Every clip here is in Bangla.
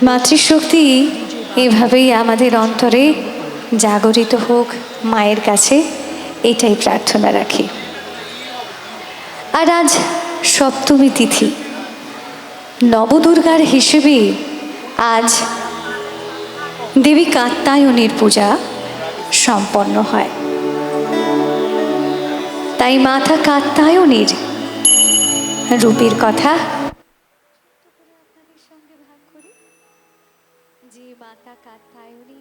মাতৃশক্তি এভাবেই আমাদের অন্তরে জাগরিত হোক মায়ের কাছে, এটাই প্রার্থনা রাখি। আর আজ সপ্তমী তিথি, নবদুর্গার হিসেবে আজ দেবী কাত্যায়নীর পূজা সম্পন্ন হয়। তাই মাতা কাত্যায়নীর রূপের কথা আপনাদের সঙ্গে ভাগ করি। যে মাতা কাত্যায়নী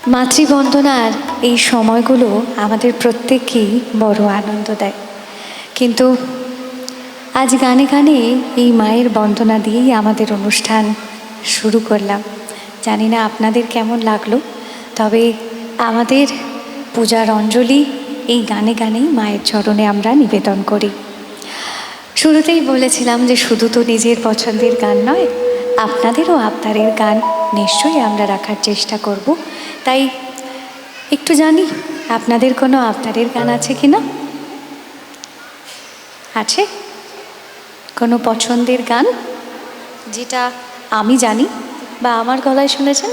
মাতৃবন্দনার এই সময়গুলো আমাদের প্রত্যেককেই বড় আনন্দ দেয়, কিন্তু আজ গানে গানে এই মায়ের বন্দনা দিয়েই আমাদের অনুষ্ঠান শুরু করলাম। জানি না আপনাদের কেমন লাগলো, তবে আমাদের পূজার অঞ্জলি এই গানে গানেই মায়ের চরণে আমরা নিবেদন করি। শুরুতেই বলেছিলাম যে শুধু তো নিজের পছন্দের গান নয়, আপনাদেরও আবদারের গান নিশ্চয়ই আমরা রাখার চেষ্টা করব। তাই একটু জানি আপনাদের কোনো আবদারের গান আছে কি না? আছে কোনো পছন্দের গান যেটা আমি জানি বা আমার গলায় শুনেছেন?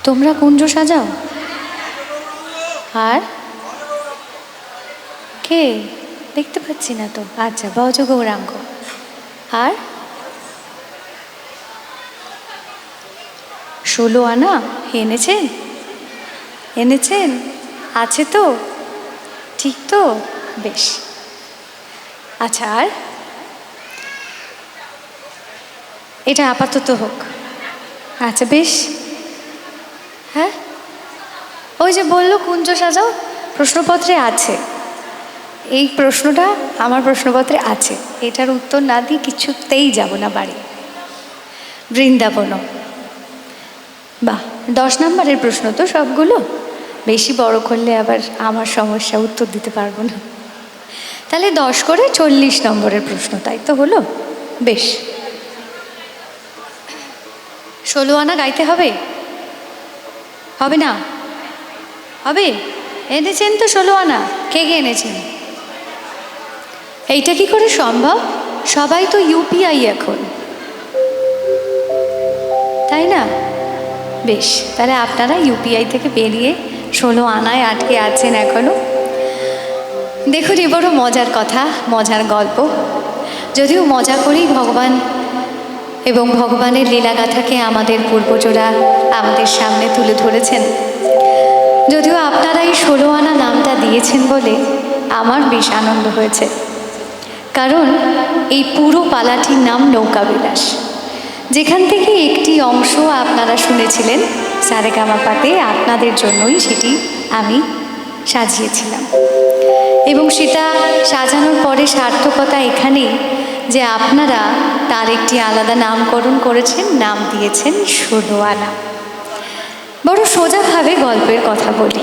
তোমরা কুঞ্জ সাজাও। আর কে? দেখতে পাচ্ছি না তো। আচ্ছা, বজ গৌরাঙ্গ। আর 16 আনা এনেছেন? এনেছেন? আছে তো? ঠিক তো? বেশ। আচ্ছা, আর এটা আপাতত হোক। আচ্ছা, বেশ। হ্যাঁ, ওই যে বললো কুঞ্জ সাজাও, প্রশ্নপত্রে আছে। এই প্রশ্নটা আমার প্রশ্নপত্রে আছে, এটার উত্তর না দিয়ে কিছুতেই যাব না বাড়ি। বৃন্দাবনম। বাহ, 10 নম্বরের প্রশ্ন তো সবগুলো। বেশি বড় করলে আবার আমার সমস্যা, উত্তর দিতে পারবো না। তাহলে 10 করে 40 নম্বরের প্রশ্ন, তাই তো হলো? বেশ। 16 আনা গাইতে হবে? হবে না? হবে? এনেছেন তো 16 আনা? কে কে এনেছেন? এইটা কি করে সম্ভব? সবাই তো ইউপিআই এখন, তাই না? বেশ, তাহলে আপনারা ইউপিআই থেকে বেরিয়ে 16 আনায় আটকে আছেন এখনো। দেখুন, এ বড় মজার কথা, মজার গল্প। যদিও মজা করেই ভগবান এবং ভগবানের লীলাগাথাকে আমাদের পূর্বজরা আমাদের সামনে তুলে ধরেছেন। যদিও আপনারা এই 16 আনা নামটা দিয়েছেন বলে আমার বেশ আনন্দ হয়েছে, কারণ এই পুরো পালাটির নাম নৌকাবিলাস, যেখান থেকে একটি অংশ আপনারা শুনেছিলেন সারেগামাপাতে, আপনাদের জন্যই সেটি আমি সাজিয়েছিলাম। এবং সেটা সাজানোর পরে সার্থকতা এখানেই যে আপনারা তার একটি আলাদা নামকরণ করেছেন, নাম দিয়েছেন 16 আনা। বড় সোজাভাবে গল্পের কথা বলি।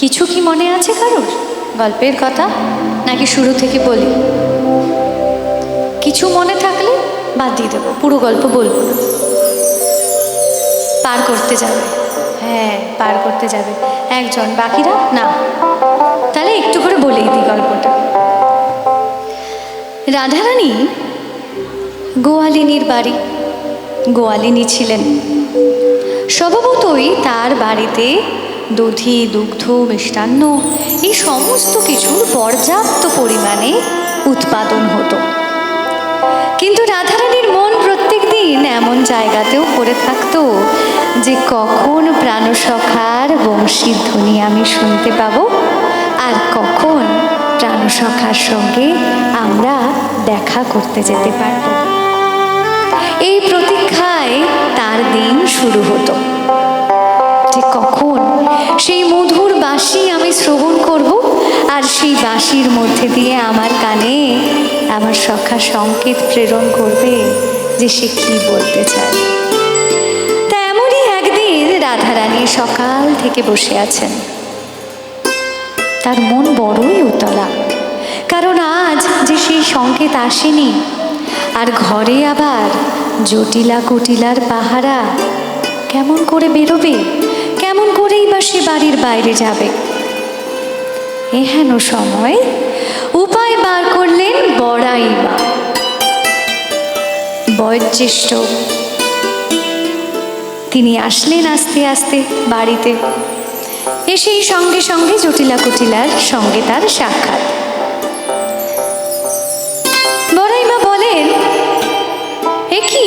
কিছু কি মনে আছে কারোর গল্পের কথা, নাকি শুরু থেকে বলি? কিছু মনে থাকলে বাদ দিয়ে দেবো, পুরো গল্প বলবো না। পার করতে যাবে? হ্যাঁ, পার করতে যাবে একজন, বাকিরা না। তাহলে একটু করে বলেই দিই গল্পটা। রাধারানী গোয়ালিনীর বাড়ি, গোয়ালিনী ছিলেন। স্বভাবতই তার বাড়িতে দধি, দুগ্ধ, মিষ্টান্ন এই সমস্ত কিছুর পর্যাপ্ত পরিমাণে উৎপাদন হতো। কিন্তু রাধারানীর মন প্রত্যেক দিন এমন জায়গাতেও পড়ে থাকতো যে কখন প্রাণসখার বংশীর ধ্বনি আমি শুনতে পাবো, আর কখন প্রাণসখার সঙ্গে আমরা দেখা করতে যেতে পারব। এই প্রতীক্ষায় তার দিন শুরু হতো যে কখন সেই মধুর বাঁশি আমি শ্রবণ করব, আর সেই বাঁশির মধ্যে দিয়ে আমার কানে আমার সখা সংকেত প্রেরণ করবে যে সে কি বলতে চায়। তা এমনই একদিন রাধারানী সকাল থেকে বসে আছেন। তার মন বড়ই উতলা, কারণ আজ যে সেই সংকেত আসেনি, আর ঘরে আবার জটিলা কুটিলার পাহারা। কেমন করে বেরোবে, কেমন করেই বা সে বাড়ির বাইরে যাবে? এহেন সময় উপায় বার করলেন বড়াই মা, বয়োজ্যেষ্ঠ। তিনি আসলেন আস্তে আস্তে বাড়িতে। এসেই সঙ্গে সঙ্গে জটিলা কুটিলার সঙ্গে তার সাক্ষাৎ। বড়াই মা বলেন, এ কি,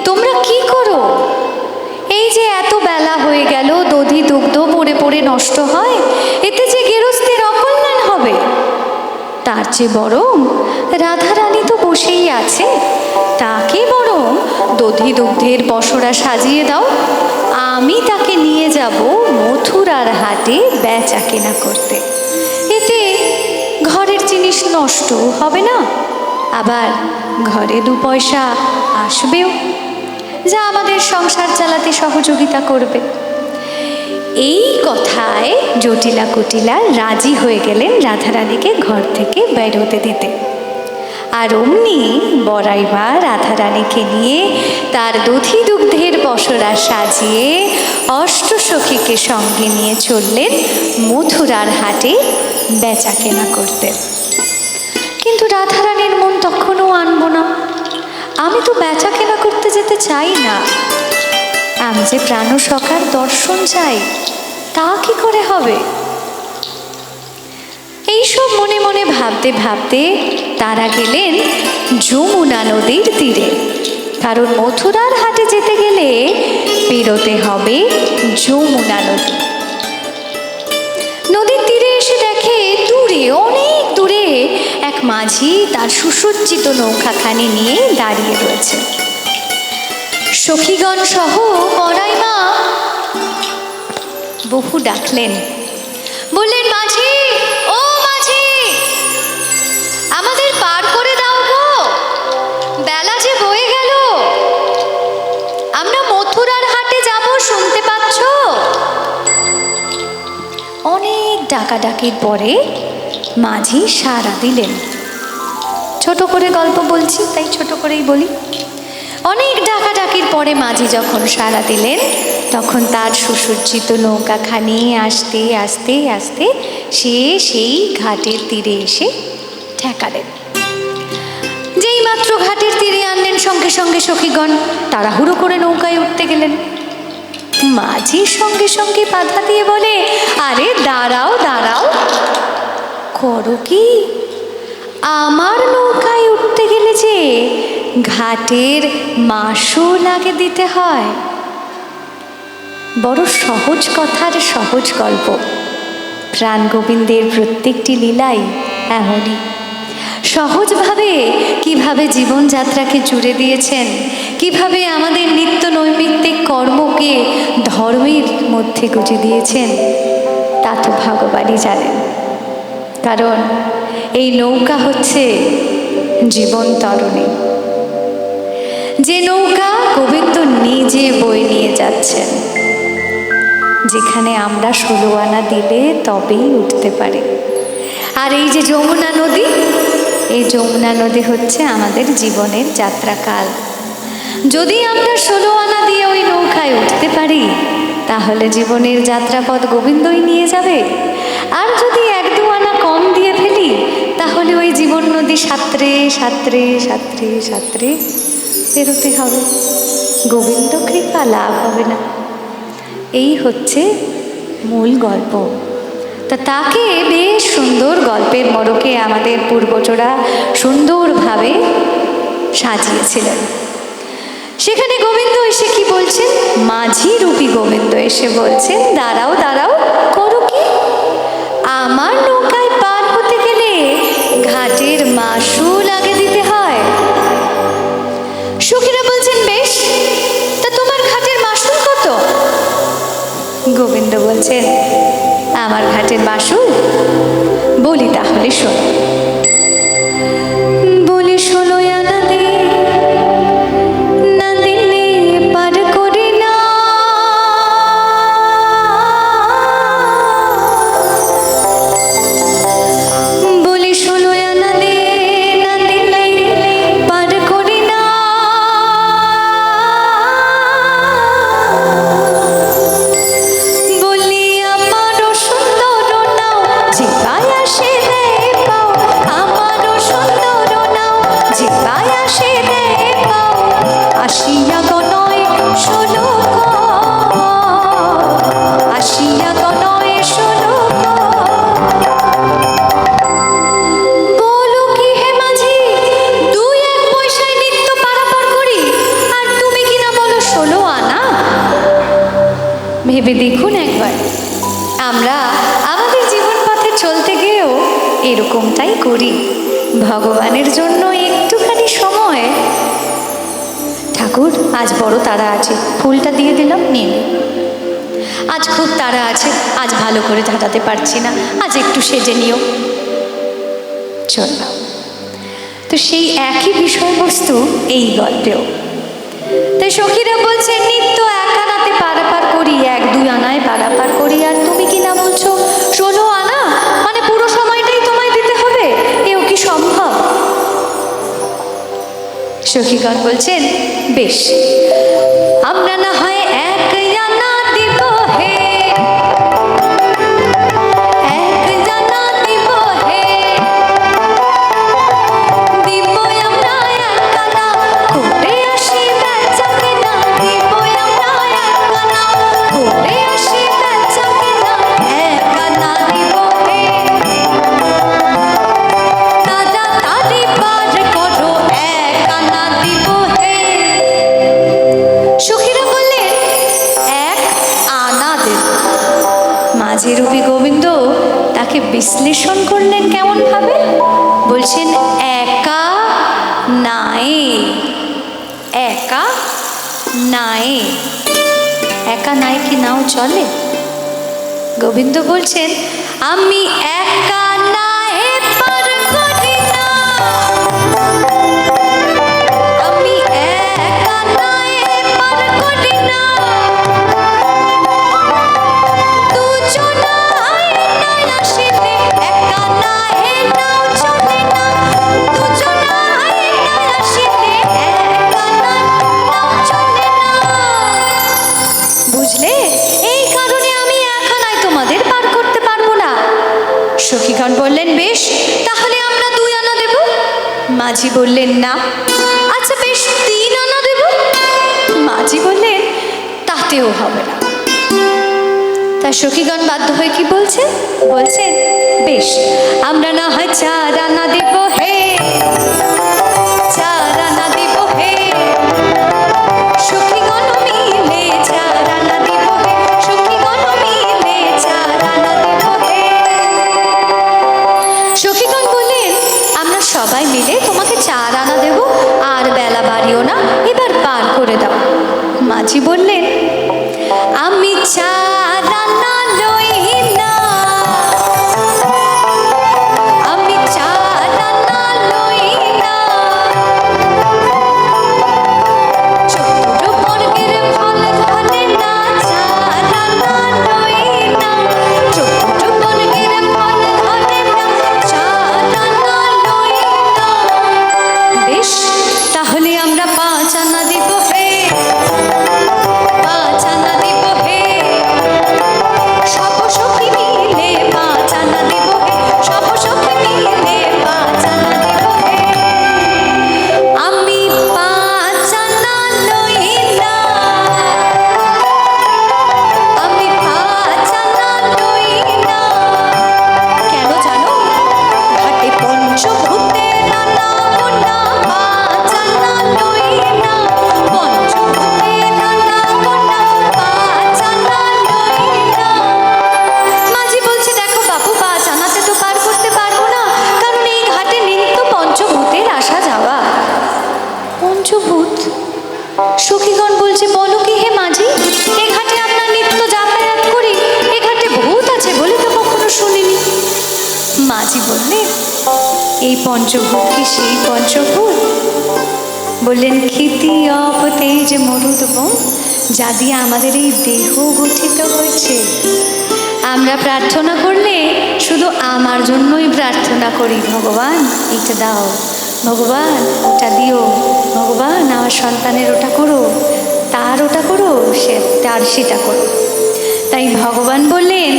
তোমরা কি করো? এই যে এত বেলা হয়ে গেল, দধি দুগ্ধ পড়ে পড়ে নষ্ট হয়, এতে যে গেরস্তের অকল্যাণ হবে। তার চেয়ে বরং রাধারানী তো বসেই আছে, তাকে বরং দধি দুগ্ধের পসরা সাজিয়ে দাও, আমি তাকে নিয়ে যাব মথুরার হাটে বেচা কেনা করতে। এতে ঘরের জিনিস নষ্ট হবে না, আবার ঘরে 2 পয়সা আসবেও, যা আমাদের সংসার চালাতে সহযোগিতা করবে। এই কথায় জটিলা কুটিলা রাজি হয়ে গেলেন রাধারানীকে ঘর থেকে বেরোতে দিতে। আর অমনি বড়াইমা রাধারানীকে নিয়ে তার দধি দুগ্ধের পসরা সাজিয়ে অষ্টসখীকে সঙ্গে নিয়ে চললেন মথুরার হাটে বেচা কেনা করতে। কিন্তু রাধারানীর মন তখনও আনবো না, আমি তো বেচা কেনা করতে যেতে চাই না, আমি যে প্রাণসখার দর্শন চাই, তা কি করে হবে? এইসব মনে মনে ভাবতে ভাবতে তারা গেলেন যমুনা নদীর তীরে, কারণ মথুরার হাটে যেতে গেলে পেরোতে হবে যমুনা নদী। নদীর তীরে এসে দেখে দূরে, অনেক দূরে এক মাঝি তার সুসজ্জিত নৌকাখানি নিয়ে দাঁড়িয়ে রয়েছে। সখীগণ সহ বড়াইমা বহু ডাকলেন, বললেন, মাঝি, ও মাঝি, আমাদের পার করে দাও গো, বেলা যে বয়ে গেল, আমরা মথুরার হাটে যাব, শুনতে পাচ্ছ? অনেক ডাকাডাকির পরে মাঝি সাড়া দিলেন। ছোট করে গল্প বলছি, তাই ছোট করেই বলি। অনেক ডাকাডাকির পরে মাঝি যখন সাড়া দিলেন, তখন তার সুসজ্জিত নৌকাখানি আস্তে আস্তে আস্তে সে সেই ঘাটের তীরে এসে ঠেকালেন। যেই মাত্র ঘাটের তীরে আনলেন, সঙ্গে সঙ্গে সখীগণ তাড়াহুড়ো করে নৌকায় উঠতে গেলেন। মাঝির সঙ্গে সঙ্গে বাধা দিয়ে বলে, আরে দাঁড়াও দাঁড়াও, করো কি? আমার নৌকায় উঠতে গেলে যে ঘাটের মাসুল আগে দিতে হয়। বড় সহজ কথার সহজ গল্প। প্রাণ গোবিন্দের প্রত্যেকটি লীলাই এমনই, সহজভাবে কিভাবে জীবনযাত্রাকে জুড়ে দিয়েছেন, কিভাবে আমাদের নিত্য নৈমিত্তিক কর্মকে ধর্মের মধ্যে গুঁজে দিয়েছেন, তা তো ভগবানই জানেন। কারণ এই নৌকা হচ্ছে জীবন তরণী, যে নৌকা গোবিন্দ নিজে বয়ে নিয়ে যাচ্ছেন, যেখানে আমরা 16 আনা দিলে তবেই উঠতে পারে। আর এই যে যমুনা নদী, এই যমুনা নদী হচ্ছে আমাদের জীবনের যাত্রাকাল। যদি আমরা 16 আনা দিয়ে ওই নৌকায় উঠতে পারি, তাহলে জীবনের যাত্রাপথ গোবিন্দই নিয়ে যাবে। আর যদি 1-2 আনা কম দিয়ে ফেলি, তাহলে ওই জীবন নদী সাঁতরে সাঁতরে সাঁতরে সাঁতরে পেরোতে হবে, গোবিন্দ কৃপা লাভ হবে না। এই হচ্ছে মূল গল্প। তাকে বেশ সুন্দর গল্পের মোড়কে আমাদের পূর্বজরা সুন্দরভাবে সাজিয়েছিলেন। সেখানে গোবিন্দ এসে কি বলছেন? মাঝি রূপী গোবিন্দ এসে বলছেন, দাঁড়াও দাঁড়াও, করো কি? আমার নৌকায় পার হতে গেলে ঘাটের মাসুল আগে দিতে হয়। সখীরা বলছেন, বেশ, তা তোমার ঘাটের মাসুল কত? গোবিন্দ বলছেন, আমার ঘাটের মাসুল বলি, তাহলে শোনো। বলি, 16 আনা দে, না দিলে পার করি না। বলি, 16 আনা দে, না দিলে পার করি না। বলি, আমারও সুন্দর নাও, জিভায় আসে রে পাও, আমারও সুন্দর নাও, জিভায় আসে রে পাও। আসিয়া গনয় 16 আসিয়া গনয় 16। বলো কি হে মাঝি, 2-1 পয়সায় নিত্য পারাপার করি, আর তুমি কিনা বলো 16 আনা। ভেবে দেখুন একবার, আমরা আমাদের জীবন পথে চলতে গিয়েও এরকমটাই করি, ভগবানের জন্য একটুখানি সময়। ঠাকুর আজ বড় তাড়া আছে, ফুলটা দিয়ে দিলাম, নিন। আজ খুব তাড়া আছে, আজ ভালো করে ঝাঁটাতে পারছি না, আজ একটু সেজে নিও, চললাম। তো সেই একই বিষয়বস্তু এই গল্পেও। তাই সখীরা বলছে নিত্য এক আনাতে পারাপার করি, 1-2 আনায় পারাপার করি, আর তুমি কি না বলছো 16 আনা, মানে পুরো সময়টাই তোমায় দিতে হবে, এও কি সম্ভব? সখীগণ বলছেন বেশ, আমরা না হয় 1 আনা দিব হে, 1 আনা দিব হে, দিব আমরা 1 আনা, করে আসি বেচা কেনা, দিব আমরা 1 আনা, করে আসি বেচা কেনা, 1 আনা দিব হে, দাদা তারি পার করো, 1 আনা দিব হে। সখীরা বললেন 1 আনা দেব। মাঝি রবি গোবিন্দ তাকে বিশ্লেষণ করলেন কেমন ভাবে, বলছেন একা নায়ে, একা নায়ে, একা নাই কি নাও চলে? গোবিন্দ বলছেন আমি একা নায়ে পার করি না, আমি একা নায়ে পার করি না, দুজনায় নাই আসিলে একা নায়ে নাও চলে না, দুজনায় নাই আসিলে একা নাও চলে না। বুঝলে, এই কারণে আমি একা নাই তোমাদের পার করতে পারবো না। সখীগণ বললেন বেশ, তাহলে আমরা 2 আনা দেব। মাঝি বললেন না। আচ্ছা বেশ, 3 আনা দেব। মাঝি বললেন তাতেও হবে না। তা সখীগণ বাধ্য হয়ে কি বলছেন, বলছেন বেশ, আমরা না হয় 4 আনা দেব হে, 4 আনা দেব হে, সখীগণ মিলে 4 আনা দেব হে, সখীগণ মিলে 4 আনা দেব হে। সখীগণ বললেন আমরা সবাই মিলে তোমাকে 4 আনা দেব, আর বেলা বাড়িও না, এবার পার করে দাও। মাঝি বললেন আমি 4 আনা লই না, আমি 4 আনা লই না, চতুর্বর্গের ফল ধরে না, 4 আনা লই না, চতুর্বর্গের ফল ধরে না, 4 আনা লই না। বেশ, তাহলে আমরা 5 আনা দিব হে, 5 আনা দিব হে, সব সখী মিলে 5 আনা দিব হে, সব সখী মিলে 5 আনা দিব হে। আমি 5 আনা লই না, আমি 5 আনা লই না, কেন জানো? ঘাটে পঞ্চভূতের আনা গোনা, 5 আনা লই না, পঞ্চভূতের আনা গোনা, 5 আনা লই না। মাঝি বলছে দেখো বাপু, 5 আনাতে তো পার করতে পারবো না, কারণ এই ঘাটে নিত্য পঞ্চভূতের আসা যাওয়া। পঞ্চভূত? সখীগণ বলছে বলো কি হে মাঝি, এ ঘাটে আমরা নিত্য যাতায়াত করি, এ ঘাটে ভূত আছে বলে তো কখনো শুনিনি। মাঝি বললেন এই পঞ্চভূত কি সেই পঞ্চভূত? বললেন ক্ষিতি অপ তেজ মরুদ্বম, যা দিয়ে আমাদের এই দেহ গঠিত হয়েছে। আমরা প্রার্থনা করলে শুধু আমার জন্যই প্রার্থনা করি, ভগবান এটা দাও, ভগবান ওটা দিও, ভগবান আমার সন্তানের ওটা করো, তার ওটা করো, সে তার সেটা করো। তাই ভগবান বললেন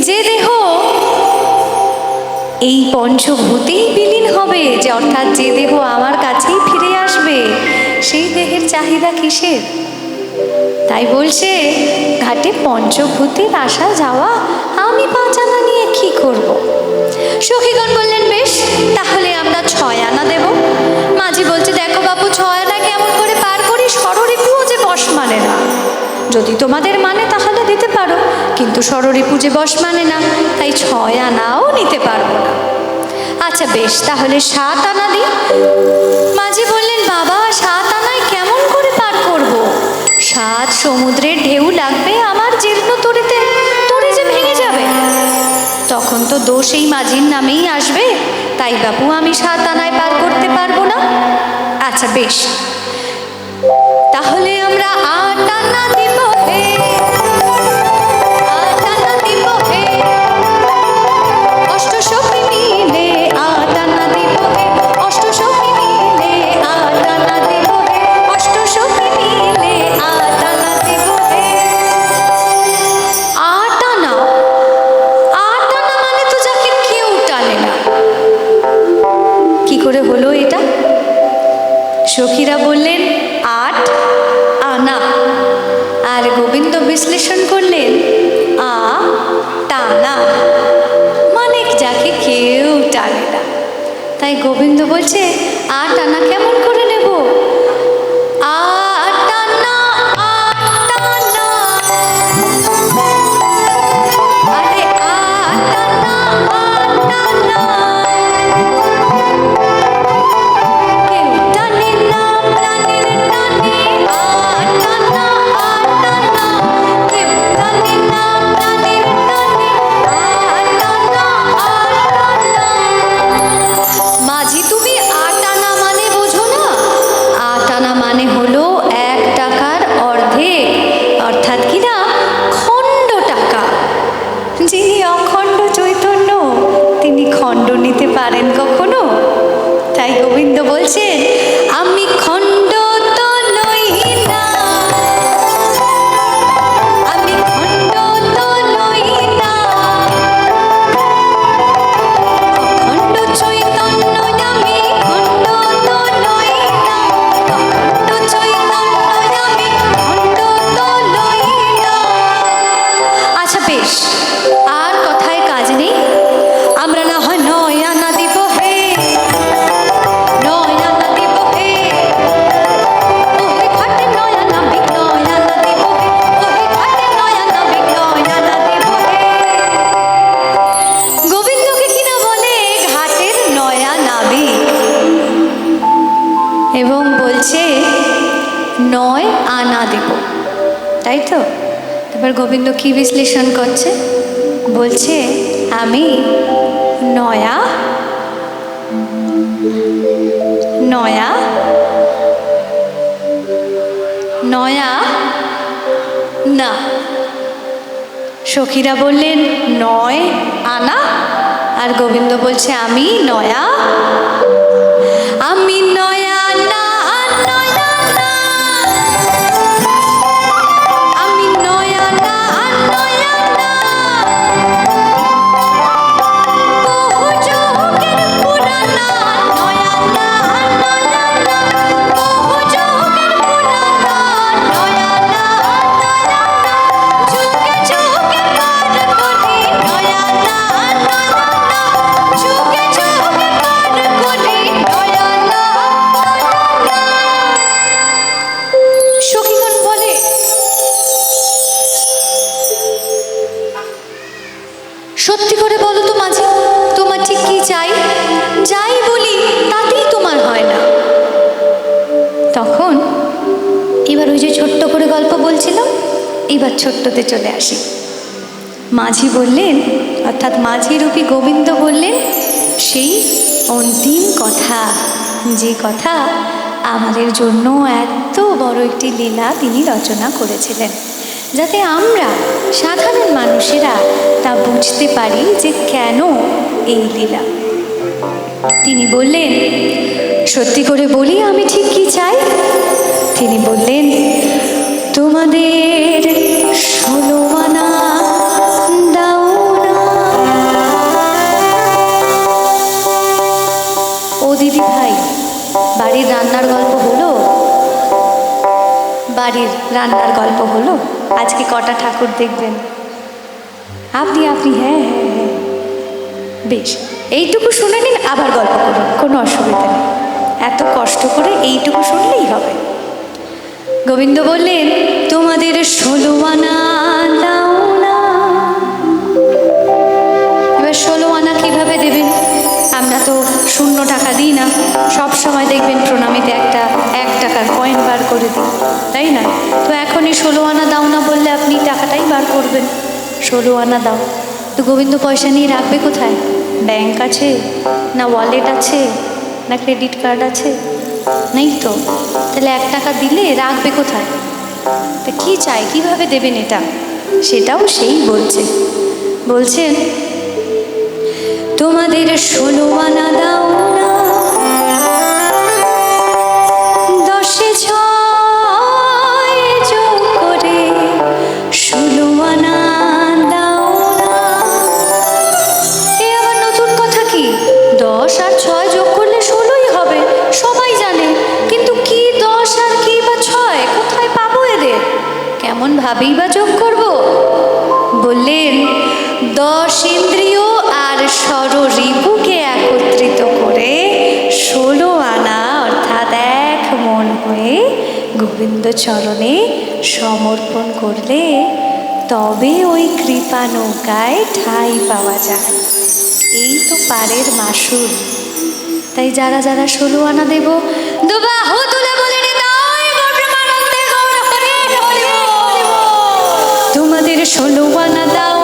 যে দেহ এই পঞ্চভূতেই বিলীন হবে, যে অর্থাৎ যে দেহ আমার কাছেই ফিরে আসবে, সেই দেহের চাহিদা কিসের? তাই বলছে ঘাটে পঞ্চভূতের আসা যাওয়া, আমি 5 আনা নিয়ে কি করব? সখীগণ বললেন বেশ, তাহলে আমরা 6 আনা দেব। মাঝি বলছে দেখো বাবু, 6 আনা কেমন করে পার করি, ষড়রিপুও যে বশ মানে না। যদি তোমাদের মানে তাহলে দিতে পারো, কিন্তু ষড়রিপু যে বশ মানে না, তাই 6 আনাও নিতে পারবো না। আচ্ছা বেশ, তাহলে 7 আনা দিই। মাঝি বললেন, বাবা 7 আনায় কেমন করে পার করব? 7 সমুদ্রের ঢেউ লাগবে আমার জীর্ণ তরিতে, তরি যে ভেঙে যাবে। তখন তো দোষ এই মাঝির নামেই আসবে, তাই বাবু আমি 7 আনায় পার করতে পারবো না। আচ্ছা বেশ, তাহলে আমরা 8 আনা দিব হে, 8 আনা দিব হে, অষ্টসখী মিলে 8 আনা দিব হে, অষ্টসখী মিলে 8 আনা দিব হে, অষ্টসখী মিলে 8 আনা দিব হে। 8 আনা, 8 আনা মানে তো যাকে কেউ টানে না। কি করে হলো এটা? সখীরা বললেন 8 আনা, আর গোবিন্দ বিশ্লেষণ করলেন আ টানা, মানে যাকে কেউ টানে না। তাই গোবিন্দ বলছে 8 আনা কেমন করে নেব? 8 আনা, 8 আনা, আরে 8 আনা, 8 আনা, কেউ টানে না প্রাণের টানে, 8 আনা, 8 আনা, কেউ টানে না প্রাণের টানে, 8 আনা, 8 আনা। মাঝি তুমি 8 আনা মানে বোঝো না? 8 আনা মানে হলো 1 টাকার অর্ধেক, অর্থাৎ কিনা খণ্ড টাকা। যিনি অখণ্ড চৈতন্য, তিনি খণ্ড নিতে পারেন কখনো? তাই গোবিন্দ বলছেন আমি খণ্ড তো নই না, আমি খণ্ড তো নই না, অখণ্ড চৈতন্য আমি খণ্ড তো নই না, অখণ্ড চৈতন্য আমি খণ্ড তো নই না। আচ্ছা বেশ, আর কথায় কাজ নেই, আমরা না হয় 9 আনা দিব হে, 9 আনা দিব হে, ওহে ঘাটে 9 আনা বিক 9 আনা দিব হে, ওহে ঘাটে 9 আনা বিক 9 আনা দিব হে। গোবিন্দকে কিনা বলে ঘাটের 9 নাবিক, এবং বলছে 9 আনা দেব, তাই তো? এবার গোবিন্দ কি বিশ্লেষণ করছে? বলছে আমি নয়া নয়া নয়া না। সখীরা বললেন 9 আনা, আর গোবিন্দ বলছে আমি নয়া, আমি নয়া না, নয়া না, আমি নয়া না, নয়া না, বহু যুগের পুরানা, নয়া না, নয়া না, বহু যুগের পুরানা, নয়া না, নয়া না, যুগে যুগে পার করি, নয়া না, নয়া না, যুগে যুগে পার করি, নয়া না, নয়া না। সখীগণ বলে সত্যি করে বলো তো মাঝি, তোমার ঠিক কি চাই? যাই বলি তাতেই তোমার হয় না। তখন এবার ওই যে ছোট্ট করে গল্প বলছিলাম, এবার ছোট্টতে চলে আসি। মাঝি বললেন, অর্থাৎ মাঝি রূপী গোবিন্দ বললেন সেই অন্তিম কথা, যে কথা আমাদের জন্য এত বড় একটি লীলা তিনি রচনা করেছিলেন, যাতে আমরা সাধারণ মানুষেরা তা বুঝতে পারি যে কেন এই লীলা। তিনি বললেন সত্যি করে বলি আমি ঠিক কি চাই? তিনি বললেন তোমাদের 16 আনা দাও না। ও দিদি ভাই, বাড়ির রান্নার গল্প হলো? বাড়ির রান্নার গল্প হলো? আজকে কটা ঠাকুর দেখবেন? আপনি আপনি হ্যাঁ হ্যাঁ হ্যাঁ, বেশ এইটুকু শুনে নিন, আবার গল্প করুন, কোনো অসুবিধা নেই। এত কষ্ট করে এইটুকু শুনলেই হবে। গোবিন্দ বললেন তোমাদের 16 আনা দাও না। এবার 16 আনা কিভাবে দেবেন? আমরা তো তো শূন্য টাকা দিই না, সব সময় দেখবেন প্রণামীতে একটা 1 টাকার কয়েন বার করে দিই, তাই না? তো এখনই 16 আনা দাও না বললে আপনি টাকাটাই বার করবেন, 16 আনা দাও। তো গোবিন্দ পয়সা নিয়ে রাখবে কোথায়? ব্যাংক আছে না, ওয়ালেট আছে না, ক্রেডিট কার্ড আছে? নেই তো। তাহলে 1 টাকা দিলে রাখবে কোথায়? তা কি চাই, কিভাবে দেবেন এটা? সেটাও সেই বলছেন তোমাদের 16 আনা দাও না, 10-এ 6 যোগ করে 16 আনা দাও না। এ আবার নতুন কথা কি? 10 আর 6 যোগ করলে 16ই হবে, সবাই জানে। কিন্তু কি 10 আর কি বা 6, কোথায় পাবো এদের? কেমন ভাবেই বা যোগ করব? বললেন 10 ইন্দ্রিয় আর ষড়রিপুকে একত্রিত করে 16 আনা অর্থাৎ 1 মন হয়ে গোবিন্দ চরণে সমর্পণ করলে তবে ওই কৃপা নৌকায় ঠাঁই পাওয়া যায়। এই তো পারের মাসুল। তাই যারা যারা 16 আনা দেব, দুবাহু তুলে বলে নিতাই গৌর প্রেমানন্দে গৌর হরি হরি বল। তোমাদের 16 আনা দাও